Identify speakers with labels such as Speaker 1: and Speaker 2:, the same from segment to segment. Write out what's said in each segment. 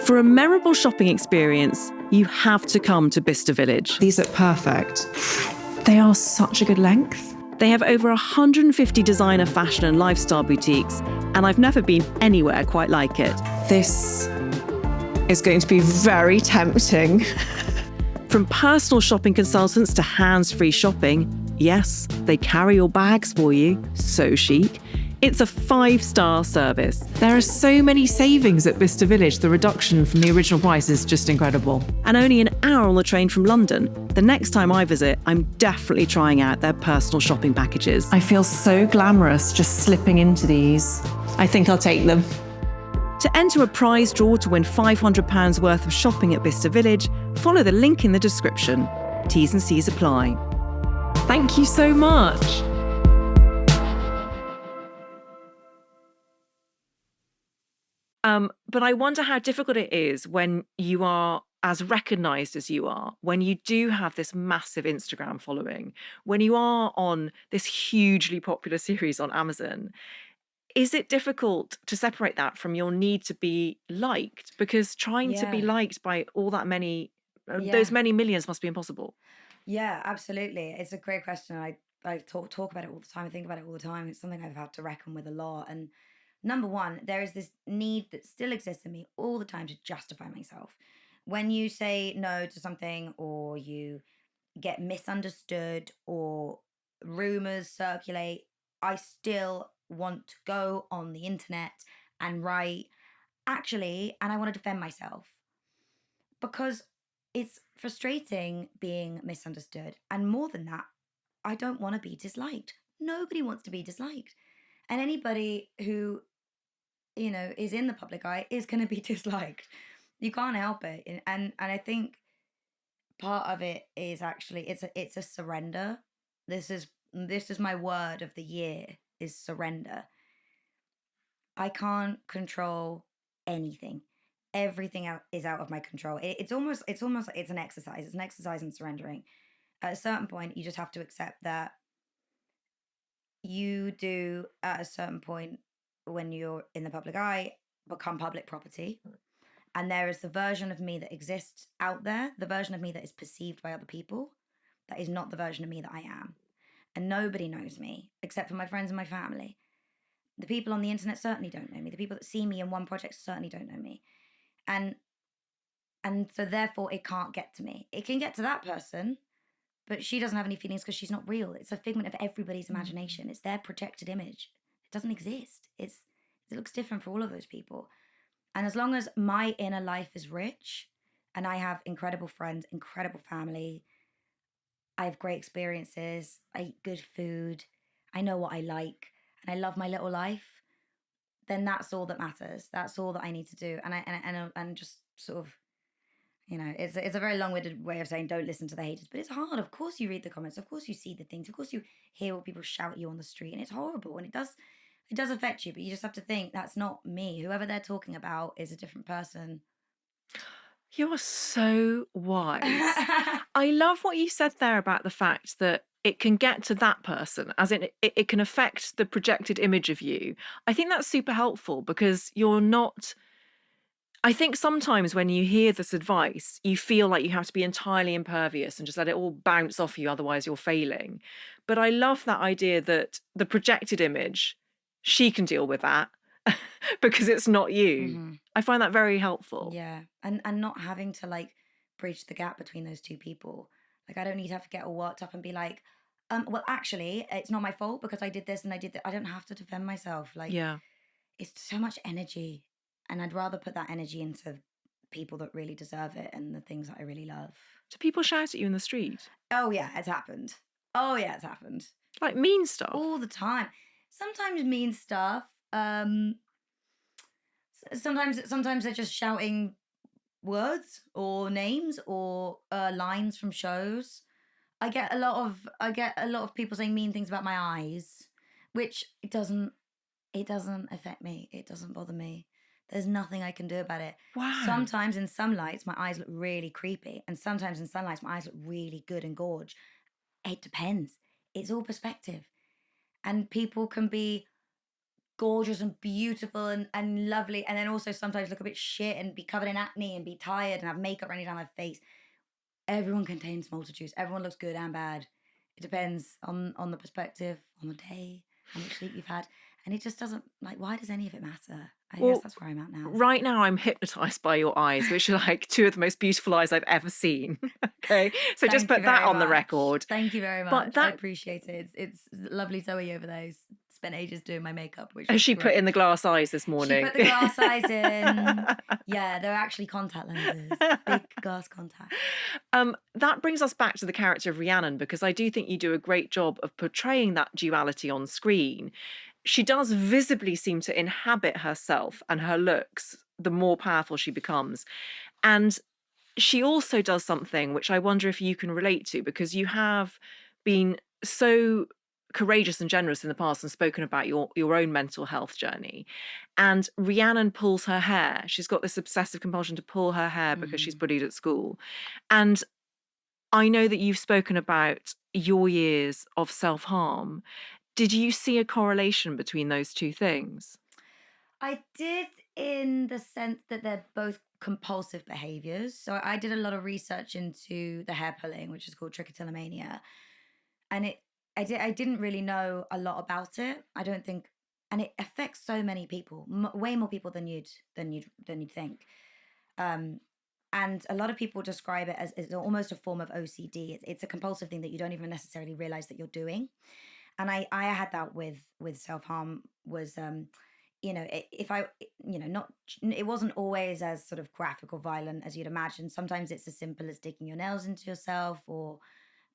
Speaker 1: For a memorable shopping experience, you have to come to Bicester Village.
Speaker 2: These look perfect. They are such a good length.
Speaker 1: They have over 150 designer fashion and lifestyle boutiques, and I've never been anywhere quite like it.
Speaker 2: This is going to be very tempting.
Speaker 1: From personal shopping consultants to hands-free shopping, yes, they carry your bags for you, so chic. It's a 5-star service.
Speaker 2: There are so many savings at Bicester Village. The reduction from the original price is just incredible.
Speaker 1: And only an hour on the train from London. The next time I visit, I'm definitely trying out their personal shopping packages.
Speaker 2: I feel so glamorous just slipping into these. I think I'll take them.
Speaker 1: To enter a prize draw to win £500 worth of shopping at Bicester Village, follow the link in the description. T's and C's apply.
Speaker 2: Thank you so much.
Speaker 1: But I wonder how difficult it is when you are as recognised as you are, when you do have this massive Instagram following, when you are on this hugely popular series on Amazon. Is it difficult to separate that from your need to be liked? Because trying to be liked by all that many, those many millions must be impossible.
Speaker 3: Yeah, absolutely. It's a great question. I talk about it all the time. I think about it all the time. It's something I've had to reckon with a lot. And number one, there is this need that still exists in me all the time to justify myself. When you say no to something, or you get misunderstood, or rumors circulate, I still want to go on the internet and write, actually, and I want to defend myself. Because it's frustrating being misunderstood. And more than that, I don't want to be disliked. Nobody wants to be disliked. And anybody who, is in the public eye is going to be disliked. You can't help it. And I think part of it is actually it's a surrender. This is my word of the year, is surrender. I can't control anything. Everything is out of my control. It's almost like it's an exercise. It's an exercise in surrendering. At a certain point, you just have to accept that you do, at a certain point, when you're in the public eye, become public property. And there is the version of me that exists out there, the version of me that is perceived by other people. That is not the version of me that I am. And nobody knows me except for my friends and my family. The people on the internet certainly don't know me. The people that see me in one project certainly don't know me. And so therefore it can't get to me. It can get to that person, but she doesn't have any feelings because she's not real. It's a figment of everybody's imagination. It's their projected image. It doesn't exist. It looks different for all of those people. And as long as my inner life is rich, and I have incredible friends, incredible family, I have great experiences, I eat good food, I know what I like, and I love my little life, then that's all that matters. That's all that I need to do. And just sort of, it's a very long-winded way of saying don't listen to the haters, but it's hard. Of course you read the comments. Of course you see the things. Of course you hear what people shout at you on the street, and it's horrible, and it does affect you, but you just have to think that's not me. Whoever they're talking about is a different person.
Speaker 1: You're so wise. I love what you said there about the fact that it can get to that person, as in it can affect the projected image of you. I think that's super helpful because you're not... I think sometimes when you hear this advice, you feel like you have to be entirely impervious and just let it all bounce off you, otherwise you're failing. But I love that idea that the projected image, she can deal with that because it's not you.
Speaker 3: Mm-hmm.
Speaker 1: I find that very helpful.
Speaker 3: Yeah, and not having to bridge the gap between those two people. I don't need to have to get all worked up and be like, well, actually, it's not my fault because I did this and I did that. I don't have to defend myself.
Speaker 1: Yeah.
Speaker 3: It's so much energy, and I'd rather put that energy into people that really deserve it and the things that I really love.
Speaker 1: Do people shout at you in the street?
Speaker 3: Oh yeah, it's happened.
Speaker 1: Like mean stuff?
Speaker 3: All the time. Sometimes mean stuff. Sometimes they're just shouting words or names or lines from shows. I get a lot of people saying mean things about my eyes, which it doesn't affect me. It doesn't bother me. There's nothing I can do about it.
Speaker 1: Wow.
Speaker 3: Sometimes in some lights my eyes look really creepy, and sometimes in some lights my eyes look really good and gorge. It depends. It's all perspective. And people can be gorgeous and beautiful and lovely, and then also sometimes look a bit shit and be covered in acne and be tired and have makeup running down my face. Everyone contains multitudes. Everyone looks good and bad. It depends on the perspective, on the day, how much sleep you've had. And it just doesn't, like, why does any of it matter? I guess
Speaker 1: Well,
Speaker 3: that's where I'm at now.
Speaker 1: right now I'm hypnotized by your eyes, which are like two of the most beautiful eyes I've ever seen. Okay. So just
Speaker 3: Thank you
Speaker 1: put that
Speaker 3: very
Speaker 1: on the
Speaker 3: much.
Speaker 1: record.
Speaker 3: Thank you very
Speaker 1: But
Speaker 3: much. I
Speaker 1: that
Speaker 3: appreciate it. It's lovely Zoe over there who's spent ages doing my makeup, which
Speaker 1: has
Speaker 3: is
Speaker 1: she put in
Speaker 3: great.
Speaker 1: the glass eyes this
Speaker 3: She
Speaker 1: morning?
Speaker 3: put the glass eyes in. Yeah, they're actually contact lenses. Big glass contacts.
Speaker 1: That brings us back to the character of Rhiannon, because I do think you do a great job of portraying that duality on screen. She does visibly seem to inhabit herself and her looks the more powerful she becomes. And she also does something which I wonder if you can relate to, because you have been so courageous and generous in the past and spoken about your own mental health journey. And Rhiannon pulls her hair. She's got this obsessive compulsion to pull her hair because she's bullied at school. And I know that you've spoken about your years of self-harm. Did you see a correlation between those two things?
Speaker 3: I did, in the sense that they're both compulsive behaviors. So I did a lot of research into the hair pulling, which is called trichotillomania, and I didn't really know a lot about it. I don't think, and it affects so many people, way more people than you'd think. Um, and a lot of people describe it as almost a form of OCD. It's a compulsive thing that you don't even necessarily realize that you're doing. And I had that with self harm. Was if I, not, it wasn't always as sort of graphic or violent as you'd imagine. Sometimes it's as simple as digging your nails into yourself, or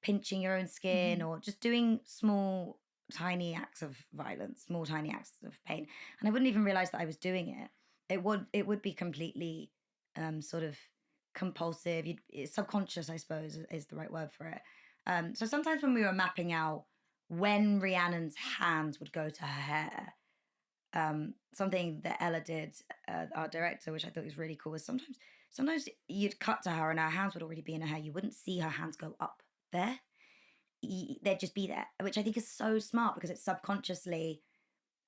Speaker 3: pinching your own skin,
Speaker 1: Mhm.
Speaker 3: or just doing small tiny acts of violence, small tiny acts of pain. And I wouldn't even realize that I was doing it. It would be completely sort of compulsive. It's subconscious, I suppose, is the right word for it. So sometimes when we were mapping out when Rhiannon's hands would go to her hair, something that Ella did, our director, which I thought was really cool, was sometimes you'd cut to her and her hands would already be in her hair. You wouldn't see her hands go up there. They'd just be there, which I think is so smart, because it's subconsciously,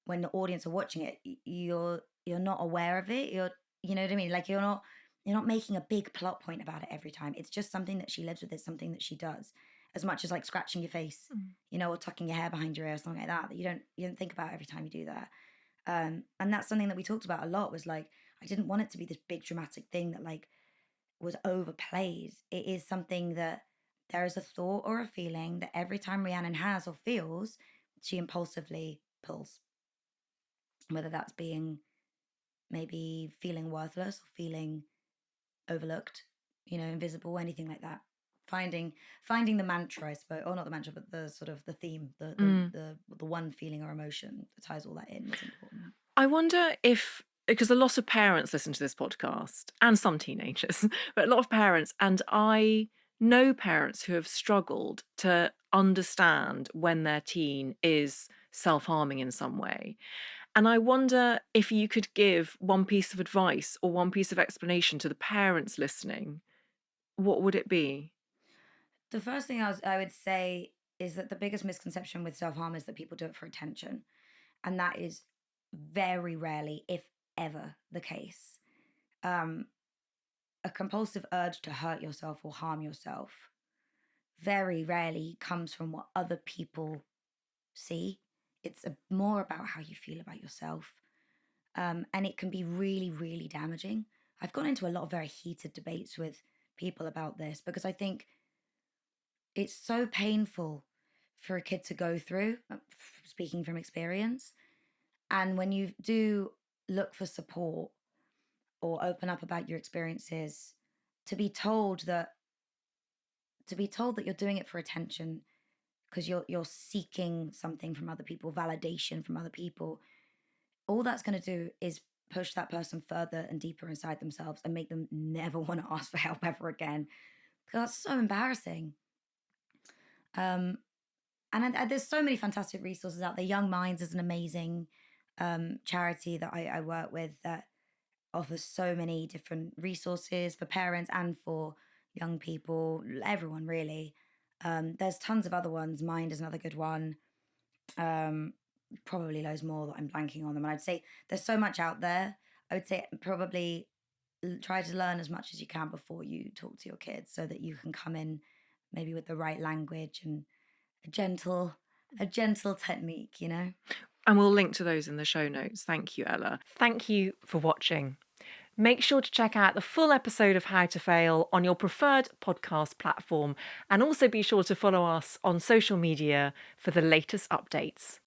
Speaker 3: when the audience are watching it, you're not aware of it. You know what I mean? Like you're not making a big plot point about it every time. It's just something that she lives with. It's something that she does, as much as like scratching your face,
Speaker 1: Mm.
Speaker 3: or tucking your hair behind your ear or something like that. That you don't think about every time you do that. And that's something that we talked about a lot. Was like, I didn't want it to be this big dramatic thing that like was overplayed. It is something that there is a thought or a feeling that every time Rhiannon has or feels, she impulsively pulls. Whether that's being, maybe feeling worthless or feeling overlooked, invisible, anything like that. Finding the mantra, I suppose, or not the mantra, but the sort of the theme, the the
Speaker 1: Mm.
Speaker 3: the, the one feeling or emotion that ties all that in was important.
Speaker 1: I wonder if, because a lot of parents listen to this podcast and some teenagers, but a lot of parents, and I know parents who have struggled to understand when their teen is self harming in some way. And I wonder if you could give one piece of advice or one piece of explanation to the parents listening, what would it be?
Speaker 3: The first thing I would say is that the biggest misconception with self harm is that people do it for attention, and that is very rarely, if ever, the case. Um, a compulsive urge to hurt yourself or harm yourself very rarely comes from what other people see. It's more about how you feel about yourself. And it can be really, really damaging. I've gone into a lot of very heated debates with people about this, because I think it's so painful for a kid to go through, speaking from experience. And when you do look for support or open up about your experiences, to be told that you're doing it for attention, because you're seeking something from other people, validation from other people, all that's going to do is push that person further and deeper inside themselves and make them never want to ask for help ever again. Because that's so embarrassing. Um, and there's so many fantastic resources out there. Young Minds is an amazing charity that I work with, that offers so many different resources for parents and for young people, everyone really. There's tons of other ones. Mind is another good one. Um, probably loads more that I'm blanking on them. And I'd say there's so much out there. I would say probably try to learn as much as you can before you talk to your kids, so that you can come in maybe with the right language and a gentle technique, you know?
Speaker 1: And we'll link to those in the show notes. Thank you, Ella. Thank you for watching. Make sure to check out the full episode of How to Fail on your preferred podcast platform, and also be sure to follow us on social media for the latest updates.